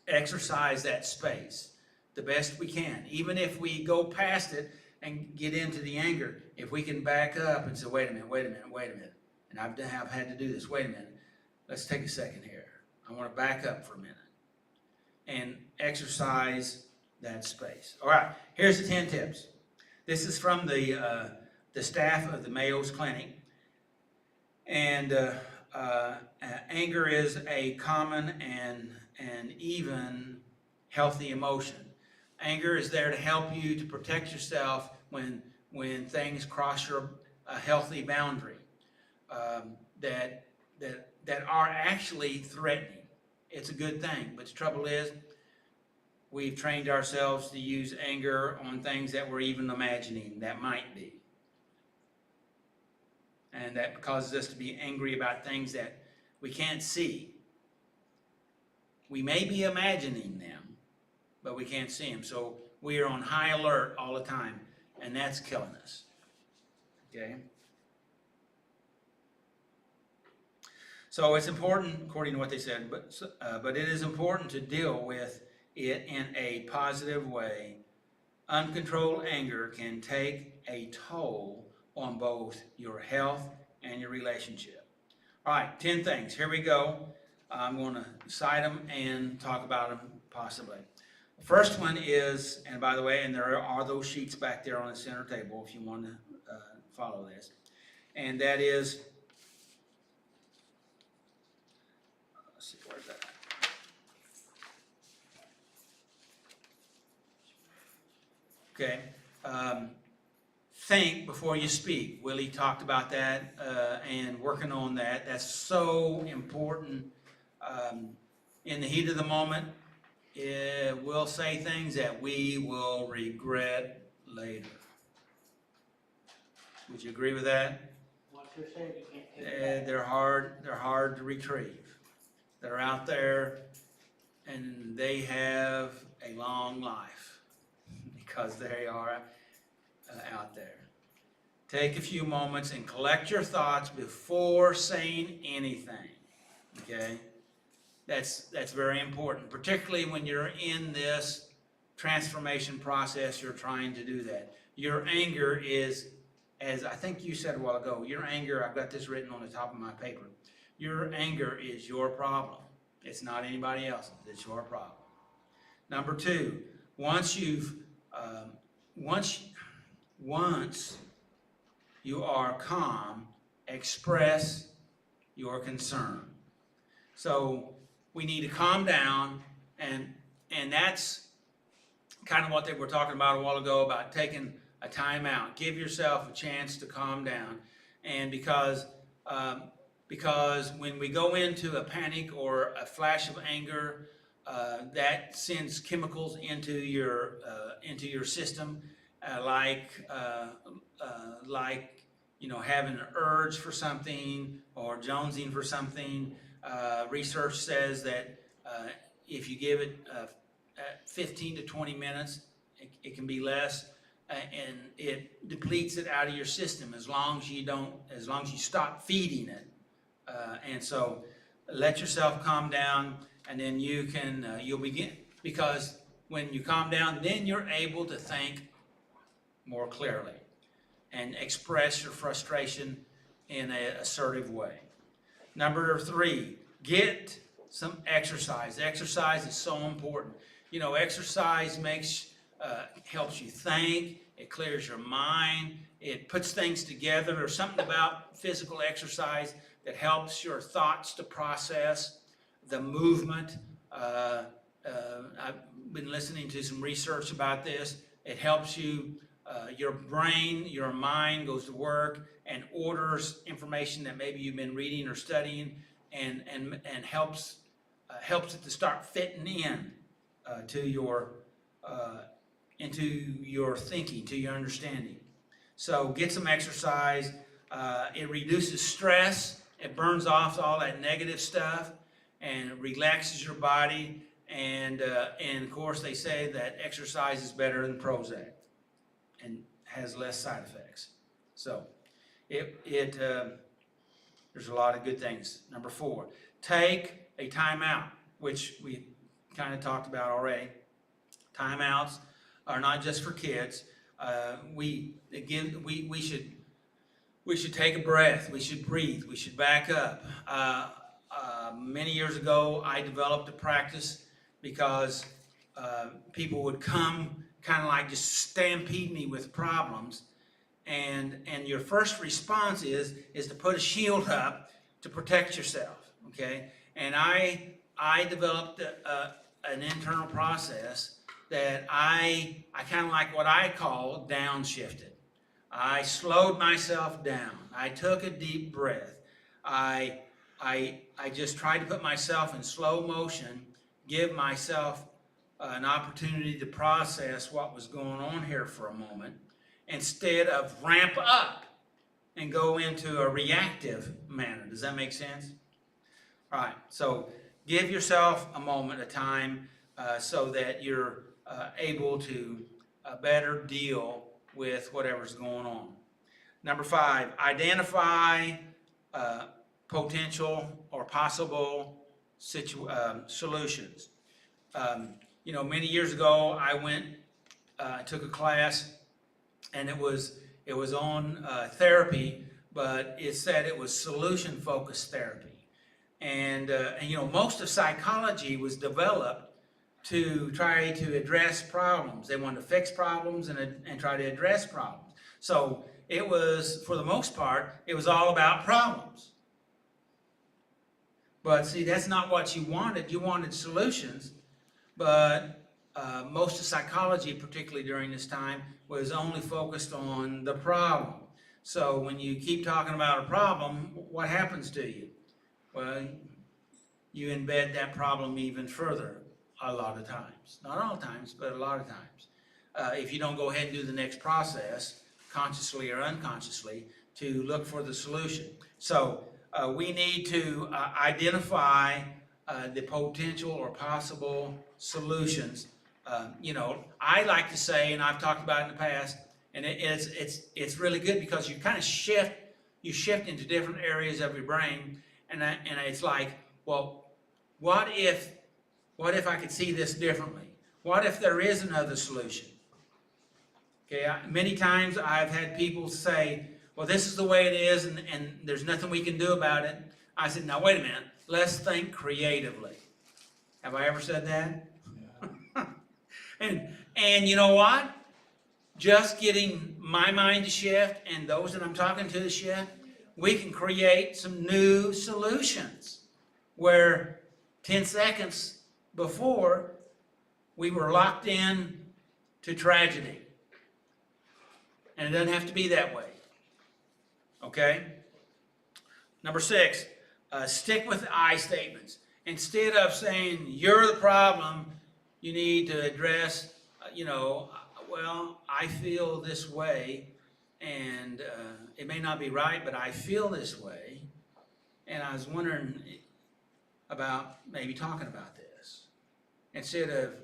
exercise that space the best we can, even if we go past it and get into the anger, if we can back up and say, wait a minute, and I've had to do this, wait a minute, let's take a second here. I want to back up for a minute and exercise that space. All right, here's the 10 tips. This is from the staff of the Mayo's Clinic. And anger is a common and even healthy emotion. Anger is there to help you to protect yourself when things cross your healthy boundary that are actually threatening. It's a good thing, but the trouble is, we've trained ourselves to use anger on things that we're even imagining that might be. And that causes us to be angry about things that we can't see. We may be imagining them, but we can't see them. So we are on high alert all the time, and that's killing us. Okay? So it's important, according to what they said, but it is important to deal with it in a positive way. Uncontrolled anger can take a toll on both your health and your relationship. All right, 10 things. Here we go. I'm going to cite them and talk about them possibly. The first one is, and by the way, and there are those sheets back there on the center table if you want to follow this, and that is, let's see, where's that at? Okay. Think before you speak. Willie talked about that and working on that. That's so important. In the heat of the moment, we'll say things that we will regret later. Would you agree with that? Once you're said, you can't take it back. They're hard to retrieve. They're out there, and they have a long life because they are out there. Take a few moments and collect your thoughts before saying anything. Okay? That's very important, particularly when you're in this transformation process. You're trying to do that. Your anger is, as I think you said a while ago, your anger, I've got this written on the top of my paper, your anger is your problem. It's not anybody else's. It's your problem. Number two, once you are calm, express your concern. So we need to calm down, and that's kind of what they were talking about a while ago, about taking a time out. Give yourself a chance to calm down. And because when we go into a panic or a flash of anger, that sends chemicals into your system, like having an urge for something or jonesing for something. Research says that if you give it 15 to 20 minutes, it can be less, and it depletes it out of your system as long as you stop feeding it. And so let yourself calm down, and then you'll begin, because when you calm down, then you're able to think more clearly and express your frustration in an assertive way. Number 3, get some exercise. Exercise is so important. Exercise helps you think, it clears your mind, it puts things together. There's something about physical exercise that helps your thoughts to process, the movement. I've been listening to some research about this. It helps you, your brain, your mind goes to work and orders information that maybe you've been reading or studying, and helps it to start fitting in into your thinking, to your understanding. So get some exercise. It reduces stress. It burns off all that negative stuff, and it relaxes your body. And of course, they say that exercise is better than Prozac and has less side effects. So there's a lot of good things. Number 4, take a time out, which we kind of talked about already. Timeouts are not just for kids. We should take a breath. We should breathe. We should back up. Many years ago, I developed a practice because people would come kind of like just stampede me with problems, and your first response is to put a shield up to protect yourself. Okay, and I developed an internal process that I kind of like what I call downshifted. I slowed myself down. I took a deep breath. I just tried to put myself in slow motion, give myself an opportunity to process what was going on here for a moment, instead of ramp up and go into a reactive manner. Does that make sense? All right, so give yourself a moment of time so that you're able to better deal with whatever's going on. Number 5, identify potential or possible solutions. Many years ago, I took a class, and it was on therapy, but it said it was solution-focused therapy. And most of psychology was developed to try to address problems. They wanted to fix problems and try to address problems. So it was, for the most part, it was all about problems. But see, that's not what you wanted. You wanted solutions. But most of psychology, particularly during this time, was only focused on the problem. So when you keep talking about a problem, what happens to you? Well, you embed that problem even further a lot of times. Not all times, but a lot of times. If you don't go ahead and do the next process, consciously or unconsciously, to look for the solution. So we need to identify the potential or possible solutions. I like to say, and I've talked about it in the past, and it's really good because you kind of shift into different areas of your brain, and it's like, well, what if I could see this differently? What if there is another solution? Okay, many times I've had people say, well, this is the way it is, and there's nothing we can do about it. I said, now wait a minute, let's think creatively. Have I ever said that? Yeah. and you know what? Just getting my mind to shift and those that I'm talking to shift, we can create some new solutions where 10 seconds before we were locked in to tragedy. And it doesn't have to be that way. Okay? Number 6, stick with I statements. instead of saying, you're the problem, you need to address, well, I feel this way, and it may not be right, but I feel this way, and I was wondering about maybe talking about this. Instead of,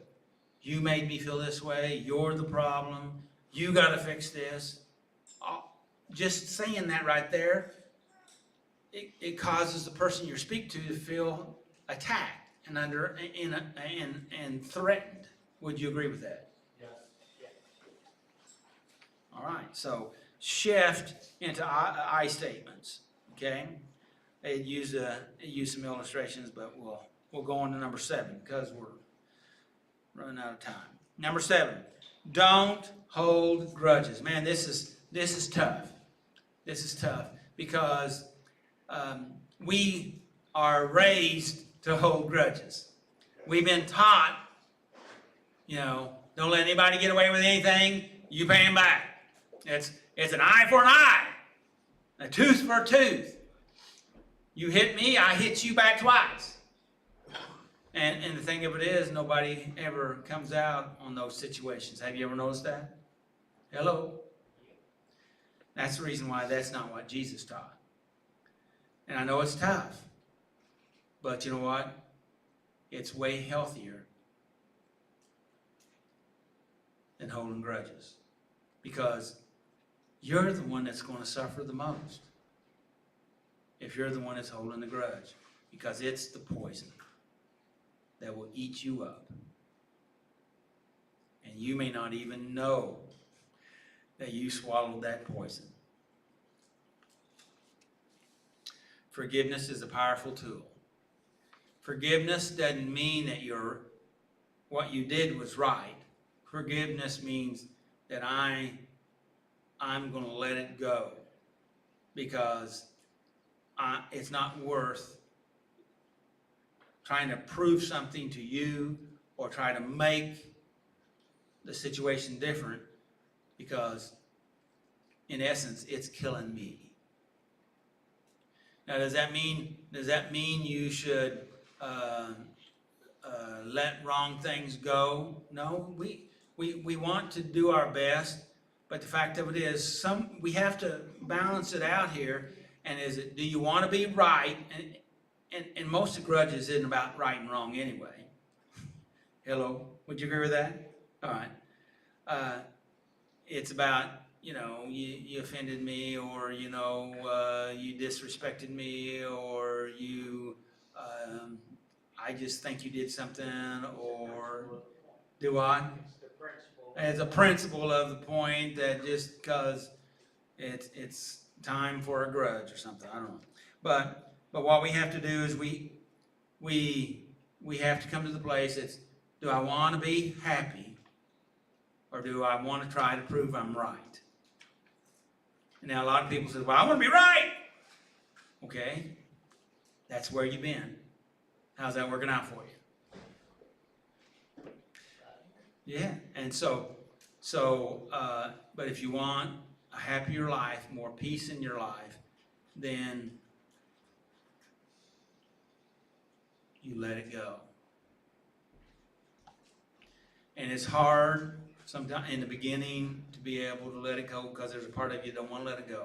you made me feel this way, you're the problem, you got to fix this. Just saying that right there, it causes the person you speak to feel attacked and threatened. Would you agree with that? Yes. All right, so shift into I statements, okay? It used some illustrations, but we'll go on to number 7 because we're running out of time. Number 7, don't hold grudges. Man, this is tough. This is tough because we are raised to hold grudges. We've been taught, don't let anybody get away with anything. You pay them back. It's an eye for an eye, a tooth for a tooth. You hit me, I hit you back twice. And the thing of it is, nobody ever comes out on those situations. Have you ever noticed that? Hello? That's the reason why that's not what Jesus taught. And I know it's tough, but you know what? It's way healthier than holding grudges, because you're the one that's going to suffer the most if you're the one that's holding the grudge, because it's the poison that will eat you up. And you may not even know that you swallowed that poison. Forgiveness is a powerful tool. Forgiveness doesn't mean that what you did was right. Forgiveness means that I'm going to let it go, because it's not worth trying to prove something to you or try to make the situation different, because in essence it's killing me. Now, does that mean you should let wrong things go? No, we want to do our best, but the fact of it is, we have to balance it out here. And do you want to be right? And most of grudges isn't about right and wrong anyway. Hello, would you agree with that? All right. It's about, you offended me, or, you disrespected me, or I just think you did something, or do I? It's a principle of the point that just because it's time for a grudge or something, I don't know. But what we have to do is we have to come to the place that's, do I want to be happy, or do I want to try to prove I'm right? Now, a lot of people say, well, I want to be right. Okay, that's where you've been. How's that working out for you? Yeah, and but if you want a happier life, more peace in your life, then you let it go. And it's hard sometimes in the beginning to be able to let it go, because there's a part of you that don't want to let it go,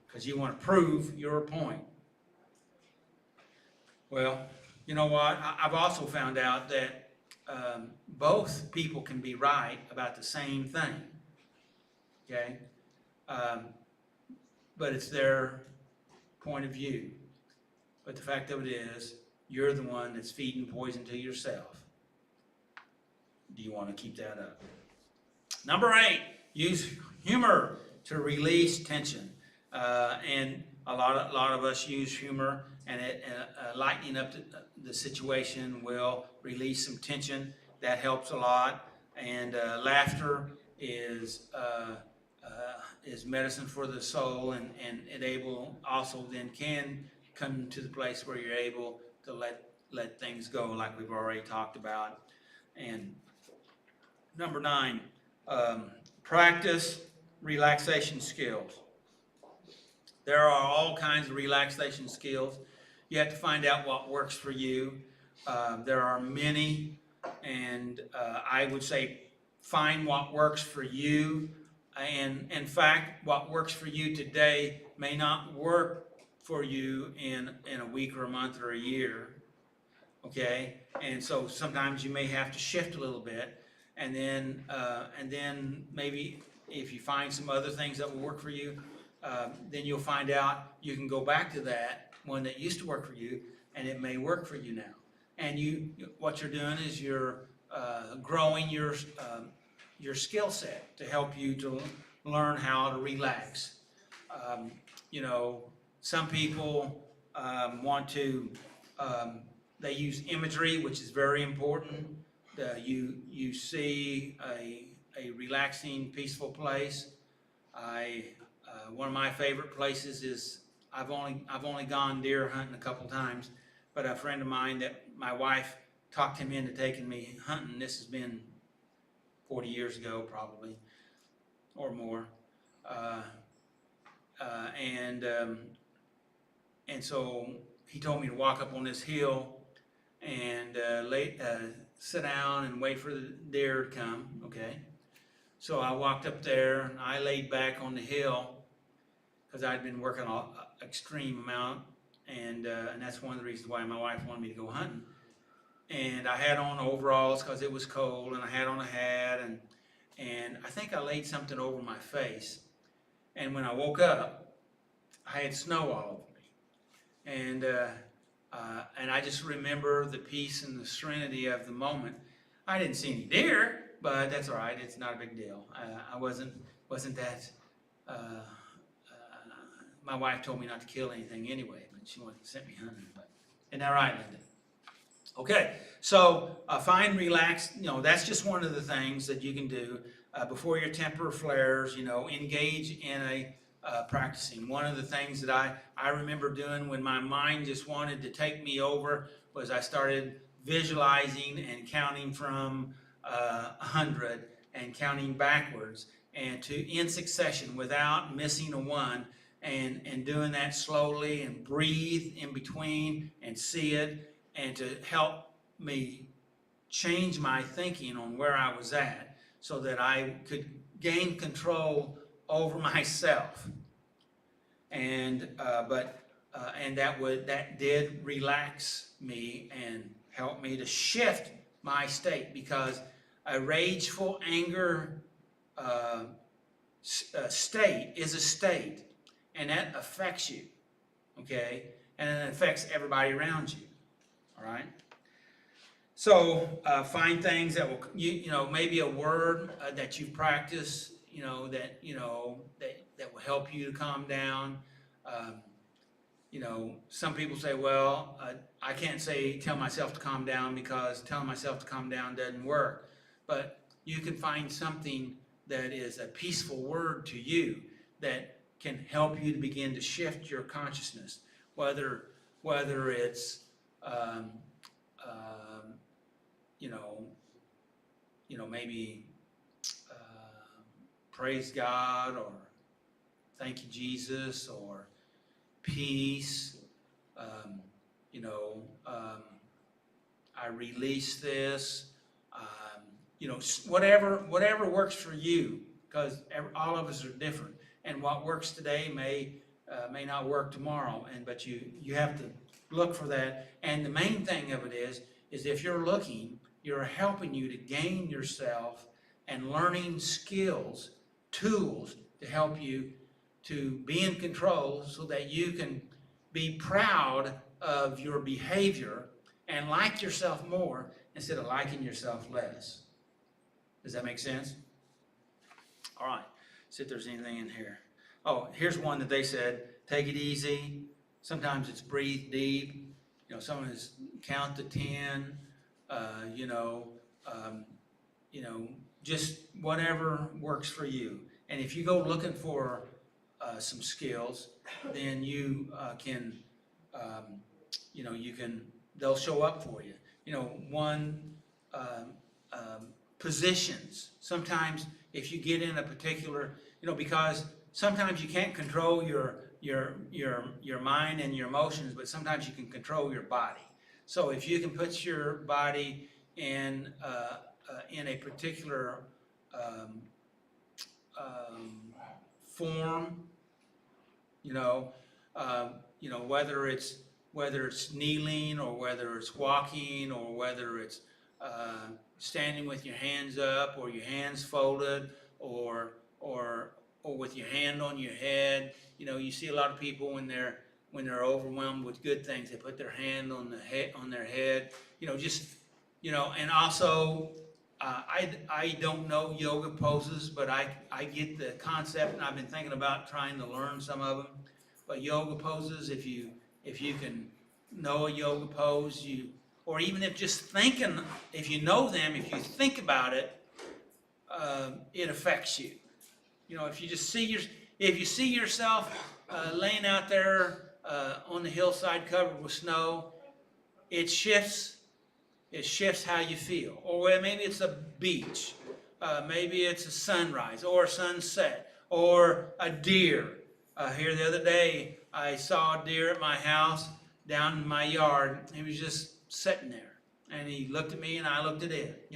because you want to prove your point. Well, you know what? I've also found out that both people can be right about the same thing. Okay? But it's their point of view. But the fact of it is, you're the one that's feeding poison to yourself. Do you want to keep that up? Number 8, use humor to release tension. And a lot of us use humor, and lightening up the situation will release some tension. That helps a lot. And laughter is medicine for the soul, and it able also then can come to the place where you're able to let things go, like we've already talked about. And number 9, practice relaxation skills. There are all kinds of relaxation skills. You have to find out what works for you. There are many, and I would say find what works for you. And in fact, what works for you today may not work for you in a week or a month or a year. Okay, and so sometimes you may have to shift a little bit, and then maybe if you find some other things that will work for you, then you'll find out you can go back to that one that used to work for you, and it may work for you now. And what you're doing is you're growing your skill set to help you to learn how to relax. Um, you know, some people want to. They use imagery, which is very important. You see a relaxing, peaceful place. One of my favorite places is I've only gone deer hunting a couple times, but a friend of mine that my wife talked him into taking me hunting. This has been 40 years ago, probably, or more. And so he told me to walk up on this hill and sit down and wait for the deer to come, okay? So I walked up there and I laid back on the hill because I'd been working an extreme amount, and that's one of the reasons why my wife wanted me to go hunting. And I had on overalls because it was cold, and I had on a hat, and I think I laid something over my face. And when I woke up, I had snow all over me. And I just remember the peace and the serenity of the moment. I didn't see any deer, but that's all right. It's not a big deal. I wasn't that. My wife told me not to kill anything anyway, but she sent me hunting. But isn't that right, Linda? Okay, so find relax. You know, that's just one of the things that you can do before your temper flares. You know, engage in a practicing. One of the things that I remember doing when my mind just wanted to take me over was I started visualizing and counting from 100 and counting backwards and in succession without missing a one, and doing that slowly and breathe in between and see it, and to help me change my thinking on where I was at so that I could gain control over myself. And that did relax me and help me to shift my state, because a rageful anger state is a state, and that affects you, okay? And it affects everybody around you, all right? So find things that will, you know, maybe a word that you've practiced, that will help you to calm down. Some people say, well, I can't tell myself to calm down because telling myself to calm down doesn't work. But you can find something that is a peaceful word to you that can help you to begin to shift your consciousness, whether it's maybe praise God, or thank you, Jesus, or peace. I release this. Whatever works for you, because all of us are different, and what works today may not work tomorrow. But you have to look for that. And the main thing of it is if you're looking, you're helping you to gain yourself and learning skills, tools to help you to be in control so that you can be proud of your behavior and like yourself more instead of liking yourself less. Does that make sense? All right. See if there's anything in here. Oh, here's one that they said, take it easy. Sometimes it's breathe deep. Some is count to 10. Just whatever works for you. And if you go looking for some skills, then you can, they'll show up for you. Positions. Sometimes if you get in a particular, because sometimes you can't control your mind and your emotions, but sometimes you can control your body. So if you can put your body in a particular form, you know, whether it's kneeling or whether it's walking or whether it's standing with your hands up or your hands folded or with your hand on your head. You know, you see a lot of people when they're overwhelmed with good things, they put their hand on their head. You know, just and also. I don't know yoga poses, but I get the concept, and I've been thinking about trying to learn some of them. But yoga poses, if you can know a yoga pose, or even if just thinking, if you know them, if you think about it, it affects you. You know, if you see yourself laying out there on the hillside covered with snow, it shifts how you feel. Or maybe it's a beach, maybe it's a sunrise or a sunset or a deer. Here the other day, I saw a deer at my house down in my yard. He was just sitting there, and he looked at me, and I looked at it,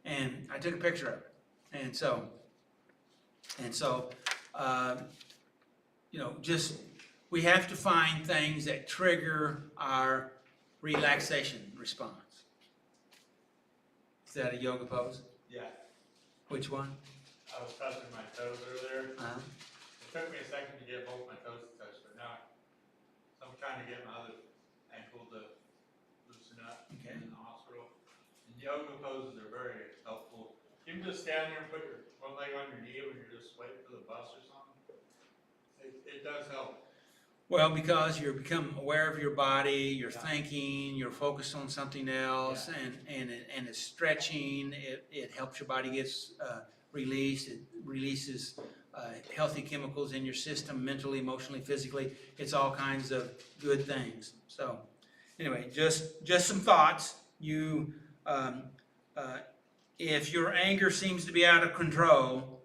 and I took a picture of it. And so, just we have to find things that trigger our relaxation response. Is that a yoga pose? Yeah, Which one? I was touching my toes earlier. Uh-huh. It took me a second to get both my toes to touch, but now I'm trying to get my other ankle to loosen up Okay. in the hospital. And yoga poses are very helpful. You can just stand there and put your one leg on your knee when you're just waiting for the bus or something. It does help. Well, because you're become aware of your body, you're thinking, you're focused on something else, and it's stretching. It helps your body get released. It releases healthy chemicals in your system, mentally, emotionally, physically. It's all kinds of good things. So, anyway, just some thoughts. If your anger seems to be out of control,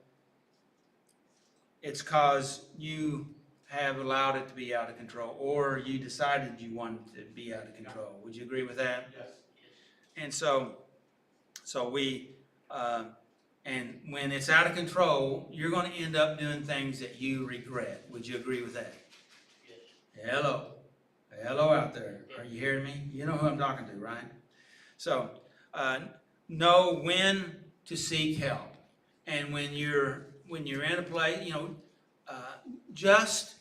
it's because you have allowed it to be out of control, or you decided you wanted it to be out of control. Would you agree with that? Yes. And so and when it's out of control, you're going to end up doing things that you regret. Would you agree with that? Yes. Hello out there. Are you hearing me? You know who I'm talking to, right? So, know when to seek help, and when you're in a place, just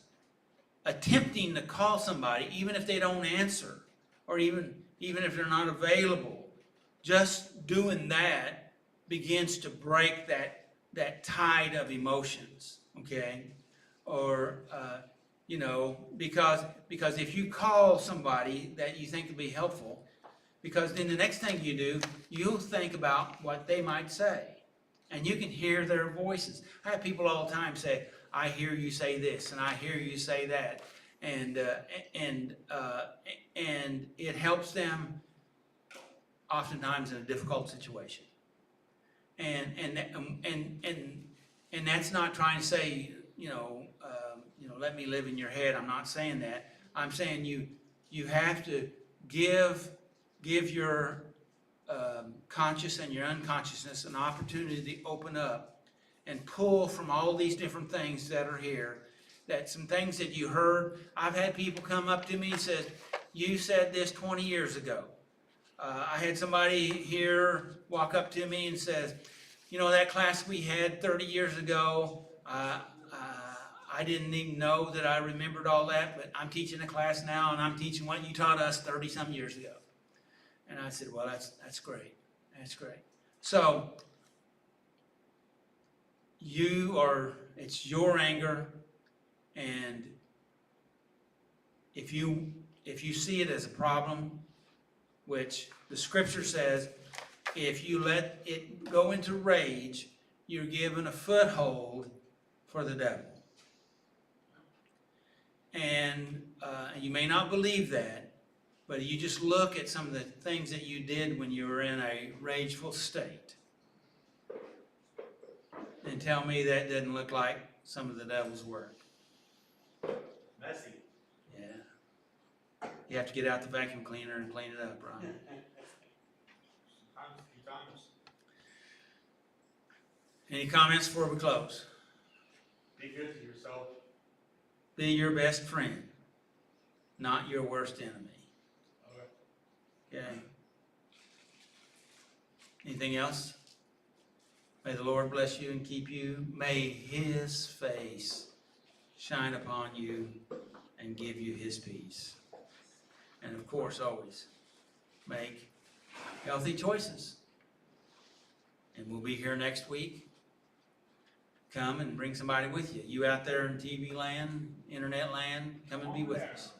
attempting to call somebody, even if they don't answer, or even if they're not available, just doing that begins to break that tide of emotions, okay? Or, because if you call somebody that you think will be helpful, because then the next thing you do, you'll think about what they might say, and you can hear their voices. I have people all the time say, I hear you say this, and I hear you say that, and it helps them oftentimes in a difficult situation. And that's not trying to say, let me live in your head. I'm not saying that. I'm saying you have to give your conscious and your unconsciousness an opportunity to open up and pull from all these different things that are here, that some things that you heard. I've had people come up to me and said, you said this 20 years ago. I had somebody here walk up to me and says, that class we had 30 years ago, I didn't even know that I remembered all that, but I'm teaching a class now, and I'm teaching what you taught us 30-some years ago. And I said, well, that's great. That's great. So, it's your anger, and if you see it as a problem, which the scripture says, if you let it go into rage, you're given a foothold for the devil. And you may not believe that, but you just look at some of the things that you did when you were in a rageful state, and tell me that doesn't look like some of the devil's work. Messy. Yeah. You have to get out the vacuum cleaner and clean it up, Ron. A few times. Any comments before we close? Be good to yourself. Be your best friend, not your worst enemy. Okay? Anything else? May the Lord bless you and keep you. May His face shine upon you and give you His peace. And of course, always make healthy choices. And we'll be here next week. Come and bring somebody with you. You out there in TV land, internet land, come and be with us.